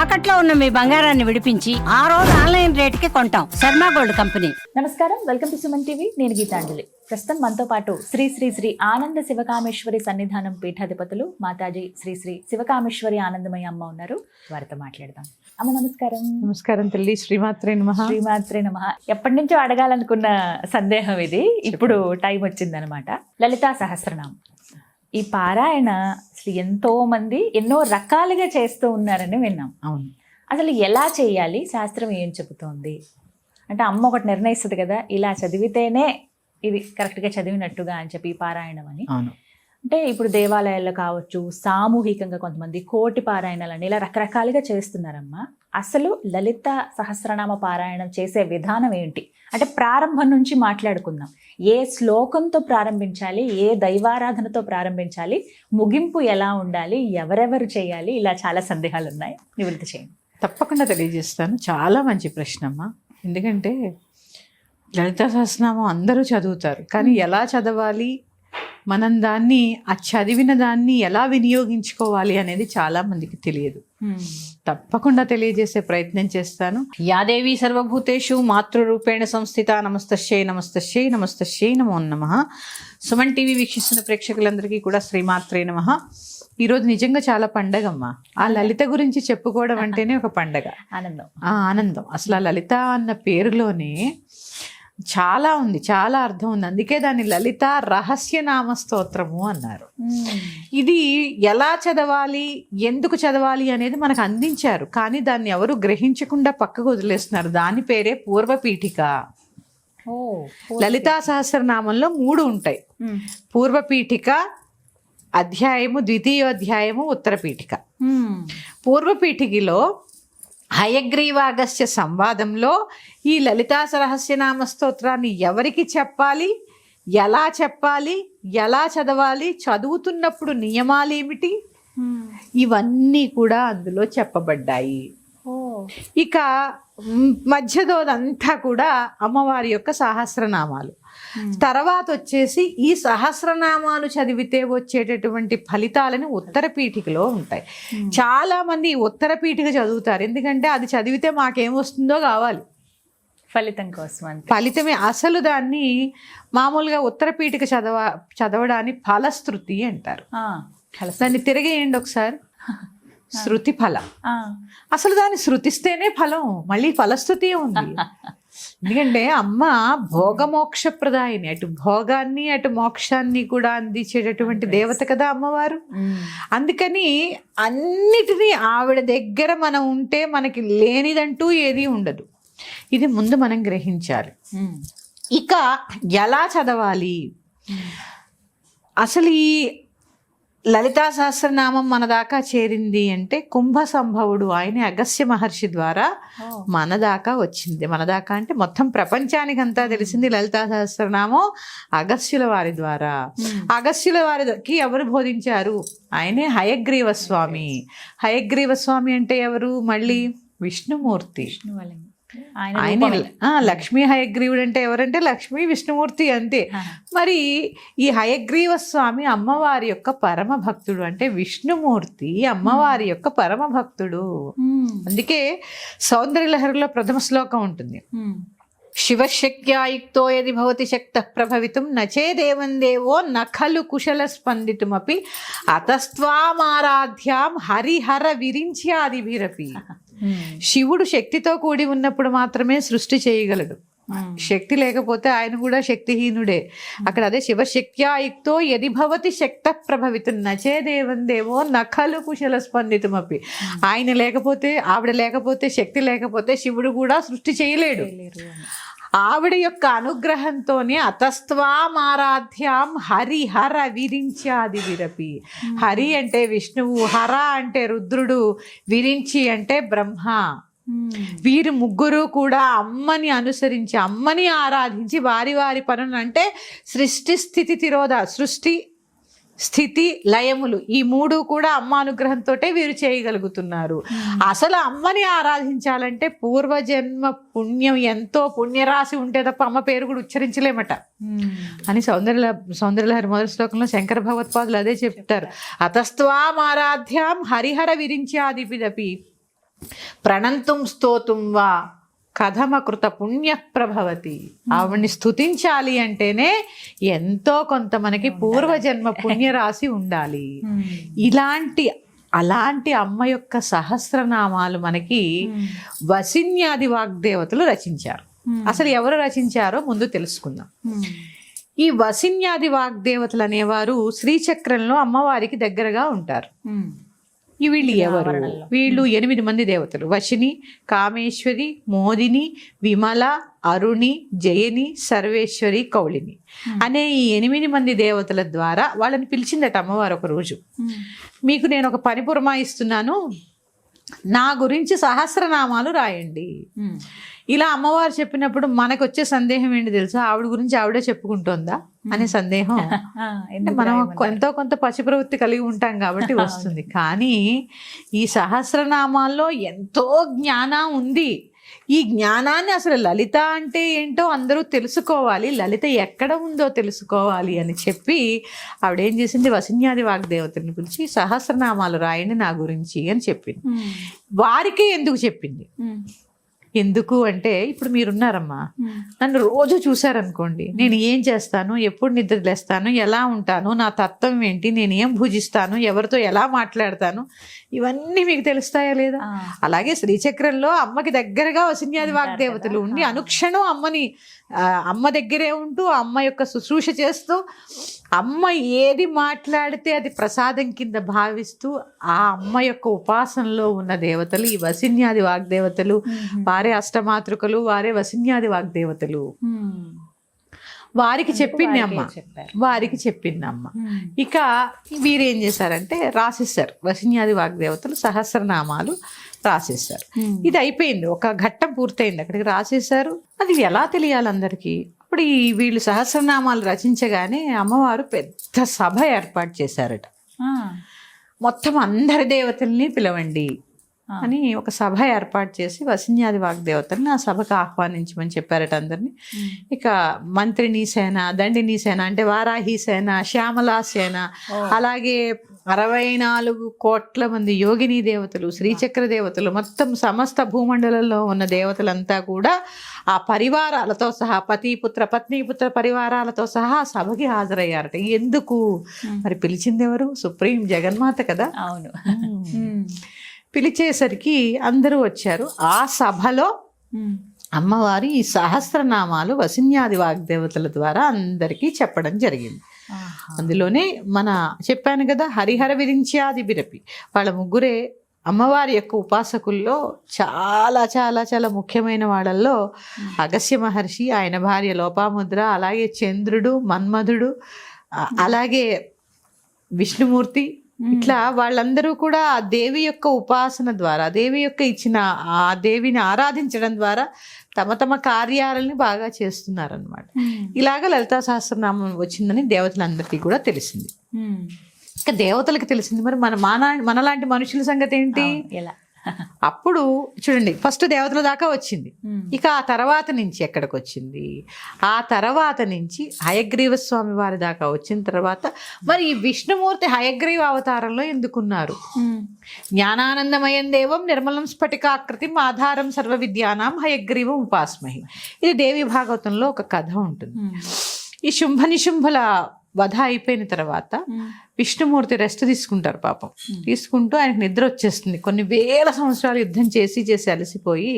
తాకట్లో ఉన్న మీ బంగారాన్ని విడిపించి ఆ రోజు ఆన్లైన్ రేటుకి కొంటాం. Sharma gold company. నమస్కారం, వెల్కమ్ టు సుమన్ టీవీ. నేను గీతాంజలి. ప్రస్తుతం మనతో పాటు శ్రీ శ్రీ శ్రీ ఆనంద శివకామేశ్వరి సన్నిధానం పీఠాధిపతులు మాతాజీ శ్రీ శ్రీ శివకామేశ్వరి ఆనందమయ్య అమ్మ ఉన్నారు. వారితో మాట్లాడదాం. అమ్మ నమస్కారం. నమస్కారం తల్లి. శ్రీమాత్రే నమః. శ్రీమాత్రే నమః. ఎప్పటి నుంచో అడగాలనుకున్న సందేహం ఇది, ఇప్పుడు టైం వచ్చిందనమాట. లలితా సహస్రనామం, ఈ పారాయణ అసలు ఎంతో మంది ఎన్నో రకాలుగా చేస్తూ ఉన్నారని విన్నాం. అవును. అసలు ఎలా చేయాలి, శాస్త్రం ఏం చెబుతోంది అంటే, అమ్మ ఒకటి నిర్ణయిస్తుంది కదా, ఇలా చదివితేనే ఇది కరెక్ట్గా చదివినట్టుగా అని చెప్పి పారాయణం అని. అవును. అంటే ఇప్పుడు దేవాలయాల్లో కావచ్చు, సామూహికంగా కొంతమంది కోటి పారాయణాలని ఇలా రకరకాలుగా చేస్తున్నారమ్మా. అసలు లలిత సహస్రనామ పారాయణం చేసే విధానం ఏంటి అంటే, ప్రారంభం నుంచి మాట్లాడుకుందాం. ఏ శ్లోకంతో ప్రారంభించాలి, ఏ దైవారాధనతో ప్రారంభించాలి, ముగింపు ఎలా ఉండాలి, ఎవరెవరు చేయాలి, ఇలా చాలా సందేహాలు ఉన్నాయి. నివృత్తి చేయండి. తప్పకుండా తెలియజేస్తాను. చాలా మంచి ప్రశ్న అమ్మా. ఎందుకంటే లలితా సహస్రనామం అందరూ చదువుతారు, కానీ ఎలా చదవాలి, మనం దాన్ని ఆ చదివిన దాన్ని ఎలా వినియోగించుకోవాలి అనేది చాలా మందికి తెలియదు. తప్పకుండా తెలియజేసే ప్రయత్నం చేస్తాను. యాదేవి సర్వభూతేషు మాతృరూపేణ సంస్థిత. నమస్తశ్యై నమస్తశ్యై నమస్తశ్యై నమో నమః. సుమన్ టీవీ వీక్షిస్తున్న ప్రేక్షకులందరికీ కూడా శ్రీమాత్రే నమః. ఈరోజు నిజంగా చాలా పండగమ్మా. ఆ లలిత గురించి చెప్పుకోవడం అంటేనే ఒక పండగ, ఆనందం. ఆనందం. అసలు ఆ లలిత అన్న పేరులోనే చాలా ఉంది, చాలా అర్థం ఉంది. అందుకే దాన్ని లలిత రహస్యనామ స్తోత్రము అన్నారు. ఇది ఎలా చదవాలి, ఎందుకు చదవాలి అనేది మనకు అందించారు, కానీ దాన్ని ఎవరు గ్రహించకుండా పక్కకు వదిలేస్తున్నారు. దాని పేరే పూర్వపీఠిక. లలితా సహస్రనామంలో 3 ఉంటాయి. పూర్వపీఠిక, అధ్యాయము, ద్వితీయోధ్యాయము, ఉత్తరపీఠిక. పూర్వపీఠికలో హయగ్రీవాగస్త్య సంవాదంలో ఈ లలితా సహస్రనామ స్తోత్రాన్ని ఎవరికి చెప్పాలి, ఎలా చెప్పాలి, ఎలా చదవాలి, చదువుతున్నప్పుడు నియమాలు ఏమిటి, ఇవన్నీ కూడా అందులో చెప్పబడ్డాయి. ఇక మధ్యదోదంతా కూడా అమ్మవారి యొక్క సహస్రనామాలు. తర్వాత వచ్చేసి ఈ సహస్రనామాలు చదివితే వచ్చేటటువంటి ఫలితాలని ఉత్తర పీఠికలో ఉంటాయి. చాలా మంది ఉత్తర పీఠిక చదువుతారు, ఎందుకంటే అది చదివితే మాకేమొస్తుందో కావాలి, ఫలితం కోసం. ఫలితమే. అసలు దాన్ని మామూలుగా ఉత్తర పీఠిక చదవడాన్ని ఫలశ్రుతి అంటారు. దాన్ని తిరిగేయండి ఒకసారి. శృతి ఫల. అసలు దాన్ని శృతిస్తేనే ఫలం, మళ్ళీ ఫలశ్రుతి ఉంది. ఎందుకంటే అమ్మ భోగమోక్ష ప్రదాయిని, అటు భోగాన్ని అటు మోక్షాన్ని కూడా అందించేటటువంటి దేవత కదా అమ్మవారు. అందుకని అన్నిటినీ ఆవిడ దగ్గర మనం ఉంటే మనకి లేనిదంటూ ఏది ఉండదు. ఇది ముందు మనం గ్రహించాలి. ఇక ఎలా చదవాలి, అసలు ఈ లలితా సహస్రనామం మన దాకా చేరింది అంటే కుంభ సంభవుడు, ఆయన అగస్త్య మహర్షి ద్వారా మన దాకా వచ్చింది. మన దాకా అంటే మొత్తం ప్రపంచానికంతా తెలిసింది లలితా సహస్రనామం అగస్త్యుల వారి ద్వారా. అగస్త్యుల వారికి ఎవరు బోధించారు? ఆయనే హయగ్రీవ స్వామి. హయగ్రీవ స్వామి అంటే ఎవరు? మళ్ళీ విష్ణుమూర్తి. ఆయన లక్ష్మీ హయగ్రీవుడు అంటే ఎవరంటే లక్ష్మీ విష్ణుమూర్తి, అంతే. మరి ఈ హయగ్రీవ స్వామి అమ్మవారి యొక్క పరమ భక్తుడు, అంటే విష్ణుమూర్తి అమ్మవారి యొక్క పరమ భక్తుడు. అందుకే సౌందర్యలహరిలో ప్రథమ శ్లోకం ఉంటుంది. శివశక్త్యాయుక్తో యది భవతి శక్తః ప్రభవితుం నచేదేవం దేవో నఖలు కుశల స్పందితుమపి అతస్త్వామారాధ్యాం హరిహర విరించ్యాదిభిరపి. శివుడు శక్తితో కూడి ఉన్నప్పుడు మాత్రమే సృష్టి చేయగలడు. శక్తి లేకపోతే ఆయన కూడా శక్తిహీనుడే. అక్కడ అదే శివశక్త్యాయుక్తో యది భవతి శక్తః ప్రభవితుం నచేదేవం దేవో నఖలు కుశల స్పందితుమపి. ఆయన లేకపోతే, ఆవిడ లేకపోతే, శక్తి లేకపోతే శివుడు కూడా సృష్టి చేయలేడు. ఆవిడ యొక్క అనుగ్రహంతోనే అతస్త్వామారాధ్యాం హరిహర విరించ్యాది విరపి. హరి అంటే విష్ణువు, హర అంటే రుద్రుడు, విరించి అంటే బ్రహ్మ. వీరు ముగ్గురు కూడా అమ్మని అనుసరించి, అమ్మని ఆరాధించి వారి వారి పనులు, అంటే సృష్టి స్థితి తిరోధ, సృష్టి స్థితి లయములు, ఈ 3 కూడా అమ్మ అనుగ్రహంతో వీరు చేయగలుగుతున్నారు. అసలు అమ్మని ఆరాధించాలంటే పూర్వజన్మ పుణ్యం, ఎంతో పుణ్యరాశి ఉంటే తప్ప అమ్మ పేరు కూడా ఉచ్చరించలేమట అని సౌందర్యలహరి మొదటి శ్లోకంలో శంకర భగవత్పాదులు అదే చెప్తారు. అతస్త్వామారాధ్యాం హరిహర విరించ్యాదిపిదపి. ప్రణంతుం స్తోతుం వా కథమకృత పుణ్య ప్రభవతి. ఆవిడ్ని స్తుతించాలి అంటేనే ఎంతో కొంత మనకి పూర్వజన్మ పుణ్యరాశి ఉండాలి. అలాంటి అమ్మ యొక్క సహస్రనామాలు మనకి వసిన్యాది వాగ్దేవతలు రచించారు. అసలు ఎవరు రచించారో ముందు తెలుసుకుందాం. ఈ వసిన్యాది వాగ్దేవతలు అనేవారు శ్రీచక్రంలో అమ్మవారికి దగ్గరగా ఉంటారు. వీళ్ళు ఎవరు? వీళ్ళు 8 మంది దేవతలు. వశిని, కామేశ్వరి, మోదిని, విమల, అరుణి, జయని, సర్వేశ్వరి, కౌళిని అనే ఈ 8 మంది దేవతల ద్వారా వాళ్ళని పిలిచిందట అమ్మవారు ఒక రోజు. మీకు నేను ఒక పని పురమాయిస్తున్నాను, నా గురించి సహస్రనామాలు రాయండి. ఇలా అమ్మవారు చెప్పినప్పుడు మనకు వచ్చే సందేహం ఏంటి తెలుసా? ఆవిడ గురించి ఆవిడే చెప్పుకుంటోందా అనే సందేహం. మనం ఎంతో కొంత పసి ప్రవృత్తి కలిగి ఉంటాం కాబట్టి వస్తుంది. కానీ ఈ సహస్రనామాల్లో ఎంతో జ్ఞానం ఉంది. ఈ జ్ఞానాన్ని అసలు లలిత అంటే ఏంటో అందరూ తెలుసుకోవాలి, లలిత ఎక్కడ ఉందో తెలుసుకోవాలి అని చెప్పి ఆవిడేం చేసింది, వసిన్యాది వాగ్దేవతని పిలిచి సహస్రనామాలు రాయండి నా గురించి అని చెప్పింది. వారికే ఎందుకు చెప్పింది? ఎందుకు అంటే, ఇప్పుడు మీరున్నారమ్మా, నన్ను రోజు చూసారనుకోండి, నేను ఏం చేస్తాను, ఎప్పుడు నిద్రలేస్తాను, ఎలా ఉంటాను, నా తత్వం ఏంటి, నేను ఏం భుజిస్తాను, ఎవరితో ఎలా మాట్లాడతాను, ఇవన్నీ మీకు తెలుస్తాయా లేదా? అలాగే శ్రీచక్రంలో అమ్మకి దగ్గరగా వసిన్యాది వాగ్దేవతలు ఉండి అనుక్షణం అమ్మ దగ్గరే ఉంటూ అమ్మ యొక్క శుశ్రూష చేస్తూ అమ్మ ఏది మాట్లాడితే అది ప్రసాదం కింద భావిస్తూ ఆ అమ్మ యొక్క ఉపాసనలో ఉన్న దేవతలు ఈ వసిన్యాది వాగ్దేవతలు. వారే అష్టమాతృకలు, వారే వసిన్యాది వాగ్దేవతలు. వారికి చెప్పింది అమ్మ. ఇక వీరేం చేశారంటే రాసేసారు, వసిన్యాది వాగ్దేవతలు సహస్రనామాలు రాసేసారు. ఇది అయిపోయింది, ఒక ఘట్టం పూర్తయింది, అక్కడికి రాసేసారు. అది ఎలా తెలియాలి అందరికీ? అప్పుడు వీళ్ళు సహస్రనామాలు రచించగానే అమ్మవారు పెద్ద సభ ఏర్పాటు చేశారట. మొత్తం అందరి దేవతల్ని పిలవండి అని ఒక సభ ఏర్పాటు చేసి వసిన్యాది వాగ్దేవతల్ని ఆ సభకు ఆహ్వానించమని చెప్పారట అందరినీ. ఇక మంత్రిని సేన, దండిని సేన అంటే వారాహి సేన, శ్యామలా సేన, అలాగే 64 కోట్ల మంది యోగిని దేవతలు, శ్రీచక్ర దేవతలు, మొత్తం సమస్త భూమండలంలో ఉన్న దేవతలంతా కూడా ఆ పరివారాలతో సహా పతిపుత్ర పత్నీపుత్ర పరివారాలతో సహా సభకి హాజరయ్యారట. ఎందుకు మరి? పిలిచింది ఎవరు? సుప్రీం జగన్మాత కదా. అవును. పిలిచేసరికి అందరూ వచ్చారు. ఆ సభలో అమ్మవారి ఈ సహస్రనామాలు వసిన్యాది వాగ్దేవతల ద్వారా అందరికీ చెప్పడం జరిగింది. అందులోనే చెప్పాను కదా, హరిహర విరించ్యాది బిరపి వాళ్ళ ముగ్గురే అమ్మవారి యొక్క ఉపాసకుల్లో చాలా చాలా చాలా ముఖ్యమైన వాళ్ళల్లో అగస్త్య మహర్షి, ఆయన భార్య లోపాముద్ర, అలాగే చంద్రుడు, మన్మధుడు, అలాగే విష్ణుమూర్తి, ఇట్లా వాళ్ళందరూ కూడా ఆ దేవి యొక్క ఉపాసన ద్వారా, దేవి యొక్క ఇచ్చిన ఆ దేవిని ఆరాధించడం ద్వారా తమ తమ కార్యాలని బాగా చేస్తున్నారనమాట. ఇలాగ లలితా సహస్రనామం వచ్చిందని దేవతలందరికీ కూడా తెలిసింది. ఇంకా దేవతలకు తెలిసింది, మరి మనలాంటి మనుషుల సంగతి ఏంటి? అప్పుడు చూడండి, ఫస్ట్ దేవతల దాకా వచ్చింది. ఇక ఆ తర్వాత నుంచి ఎక్కడికి వచ్చింది? ఆ తర్వాత నుంచి హయగ్రీవ స్వామి వారి దాకా వచ్చిన తర్వాత మరి ఈ విష్ణుమూర్తి హయగ్రీవ అవతారంలో ఎందుకున్నారు? జ్ఞానానందమయం దేవం నిర్మలం స్ఫటికాకృతిం ఆధారం సర్వ విద్యానాం హయగ్రీవం ఉపాస్మహి. ఇది దేవి భాగవతంలో ఒక కథ ఉంటుంది. ఈ శుంభ నిశుంభల వధ అయిపోయిన తర్వాత విష్ణుమూర్తి రెస్ట్ తీసుకుంటారు. పాపం తీసుకుంటూ ఆయనకు నిద్ర వచ్చేస్తుంది. కొన్ని వేల సంవత్సరాలు యుద్ధం చేసి అలసిపోయి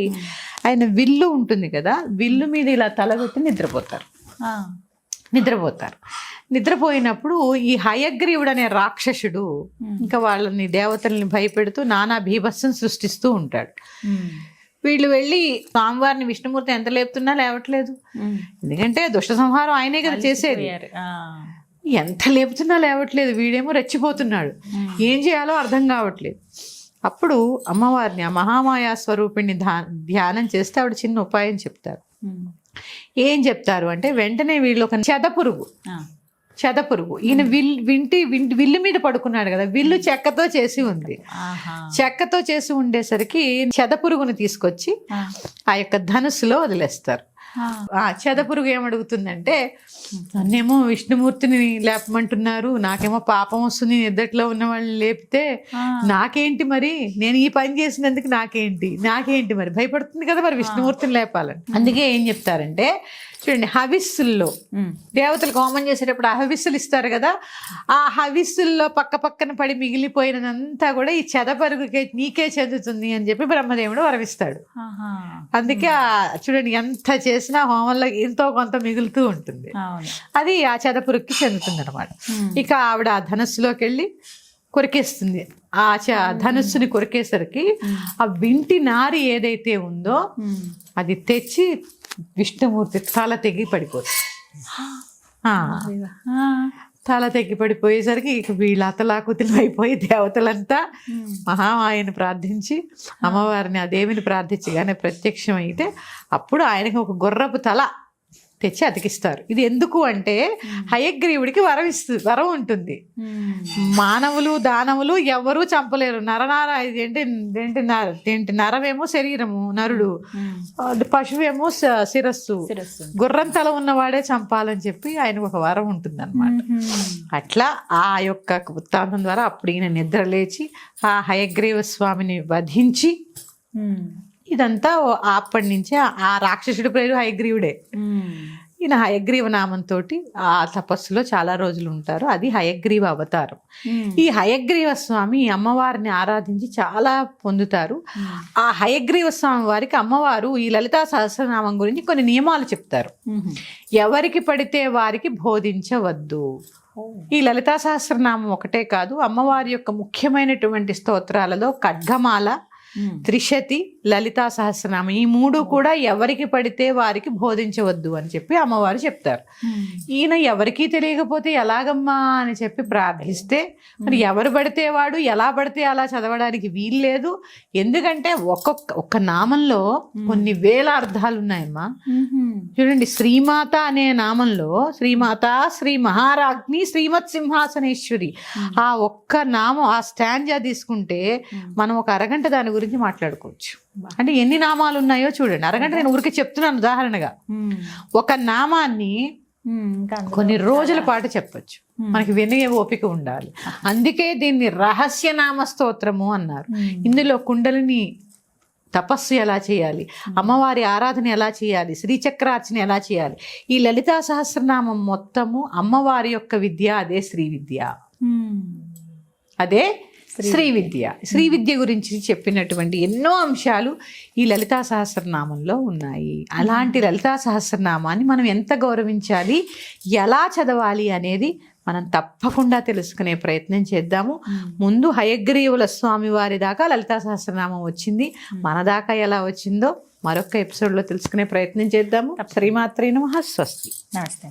ఆయన విల్లు ఉంటుంది కదా, విల్లు మీద ఇలా తలబెట్టి నిద్రపోతారు. నిద్రపోయినప్పుడు ఈ హయగ్రీవుడు అనే రాక్షసుడు ఇంకా వాళ్ళని దేవతల్ని భయపెడుతూ నానా భీభత్సం సృష్టిస్తూ ఉంటాడు. వీళ్ళు వెళ్ళి స్వామివారిని విష్ణుమూర్తి ఎంత లేపుతున్నా లేవట్లేదు. ఎందుకంటే దుష్ట సంహారం ఆయనే కదా చేసేది. ఎంత లేపుతున్నా లేవట్లేదు. వీడేమో రెచ్చిపోతున్నాడు, ఏం చేయాలో అర్థం కావట్లేదు. అప్పుడు అమ్మవారిని, ఆ మహామాయా స్వరూపిణి ధ్యానం చేస్తే ఆవిడ చిన్న ఉపాయం చెప్తారు. ఏం చెప్తారు అంటే, వెంటనే వీళ్ళు ఒక చెదపురుగు ఈయన విల్లు మీద పడుకున్నాడు కదా, విల్లు చెక్కతో చేసి ఉంది. చెక్కతో చేసి ఉండేసరికి చెదపురుగును తీసుకొచ్చి ఆ యొక్క ధనుస్సులో వదిలేస్తారు. చెదపురుగు ఏమడుగుతుందంటే, నన్నేమో విష్ణుమూర్తిని లేపమంటున్నారు, నాకేమో పాపం వస్తుంది, నిద్దట్లో ఉన్న వాళ్ళని లేపితే నాకేంటి మరి, నేను ఈ పని చేసినందుకు నాకేంటి మరి, భయపడుతుంది కదా మరి విష్ణుమూర్తిని లేపాలని. అందుకే ఏం చెప్తారంటే చూడండి, హవిస్సుల్లో దేవతలు హోమం చేసేటప్పుడు ఆ హవిస్సులు ఇస్తారు కదా, ఆ హవిస్సుల్లో పక్కన పడి మిగిలిపోయినంతా కూడా ఈ చెదపరుగుకే నీకే చెందుతుంది అని చెప్పి బ్రహ్మదేవుడు వరమిస్తాడు. అందుకే చూడండి, ఎంత చేసినా హోమంలో ఎంతో కొంత మిగులుతూ ఉంటుంది, అది ఆ చెదపురుగుకి చెందుతుంది అనమాట. ఇక ఆవిడ ఆ ధనస్సులోకి వెళ్ళి కొరికేస్తుంది. ఆ ధనుస్సుని కొరికేసరికి ఆ వింటి నారి ఏదైతే ఉందో అది తెచ్చి విష్ణుమూర్తి తల తెగి పడిపోతుంది. తల తెగి పడిపోయేసరికి ఇక వీళ్ళ అతలాకుతలు అయిపోయి దేవతలంతా మహామాయని ప్రార్థించి, అమ్మవారిని ఆ దేవిని ప్రార్థించగానే ప్రత్యక్షం అయితే అప్పుడు ఆయనకి ఒక గుర్రపు తల తెచ్చి అతికిస్తారు. ఇది ఎందుకు అంటే హయగ్రీవుడికి వరం ఉంటుంది. మానవులు దానవులు ఎవరూ చంపలేరు. ఏంటి నరవేమో శరీరము, నరుడు, పశువేమో శిరస్సు, గుర్రం తల ఉన్నవాడే చంపాలని చెప్పి ఆయనకు ఒక వరం ఉంటుంది అనమాట. అట్లా ఆ యొక్క వృత్తాంతం ద్వారా అప్పుడు ఈయన నిద్ర లేచి ఆ హయగ్రీవ స్వామిని వధించి, ఇదంతా అప్పటి నుంచే ఆ రాక్షసుడి పేరు హయగ్రీవుడే. ఈయన హయగ్రీవ నామంతో ఆ తపస్సులో చాలా రోజులు ఉంటారు. అది హయగ్రీవ అవతారం. ఈ హయగ్రీవ స్వామి అమ్మవారిని ఆరాధించి చాలా పొందుతారు. ఆ హయగ్రీవ స్వామి వారికి అమ్మవారు ఈ లలితా సహస్రనామం గురించి కొన్ని నియమాలు చెప్తారు. ఎవరికి పడితే వారికి బోధించవద్దు. ఈ లలితా సహస్రనామం ఒకటే కాదు, అమ్మవారి యొక్క ముఖ్యమైనటువంటి స్తోత్రాలలో ఖడ్గమాల, త్రిశతి, లలితా సహస్రనామం, ఈ మూడు కూడా ఎవరికి పడితే వారికి బోధించవద్దు అని చెప్పి అమ్మవారు చెప్తారు. ఈయన ఎవరికీ తెలియకపోతే ఎలాగమ్మా అని చెప్పి ప్రార్థిస్తే మరి ఎవరు పడితే వాడు ఎలా పడితే అలా చదవడానికి వీల్లేదు. ఎందుకంటే ఒక్క నామంలో కొన్ని వేల అర్థాలు ఉన్నాయమ్మా. చూడండి, శ్రీమాత అనే నామంలో శ్రీమాత, శ్రీ మహారాజ్ని, శ్రీమత్ సింహాసనేశ్వరి, ఆ ఒక్క నామం, ఆ స్టాంజా తీసుకుంటే మనం ఒక అరగంట దాని గురించి మాట్లాడుకోవచ్చు. అంటే ఎన్ని నామాలు ఉన్నాయో చూడండి. అరగంట నేను ఊరికి చెప్తున్నాను ఉదాహరణగా. ఒక నామాన్ని కొన్ని రోజుల పాటు చెప్పచ్చు, మనకి వినే ఓపిక ఉండాలి. అందుకే దీన్ని రహస్యనామ స్తోత్రము అన్నారు. ఇందులో కుండలిని తపస్సు ఎలా చేయాలి, అమ్మవారి ఆరాధన ఎలా చేయాలి, శ్రీచక్రార్చన ఎలా చేయాలి, ఈ లలితా సహస్రనామం మొత్తము అమ్మవారి యొక్క విద్య. అదే శ్రీ విద్య, అదే శ్రీ విద్య. శ్రీ విద్య గురించి చెప్పినటువంటి ఎన్నో అంశాలు ఈ లలితా సహస్రనామంలో ఉన్నాయి. అలాంటి లలితా సహస్రనామాన్ని మనం ఎంత గౌరవించాలి, ఎలా చదవాలి అనేది మనం తప్పకుండా తెలుసుకునే ప్రయత్నం చేద్దాము. ముందు హయగ్రీవుల స్వామి వారి దాకా లలితా సహస్రనామం వచ్చింది, మన దాకా ఎలా వచ్చిందో మరొక ఎపిసోడ్లో తెలుసుకునే ప్రయత్నం చేద్దాము. శ్రీమాత్రే నమః. స్వస్తి. నమస్తే.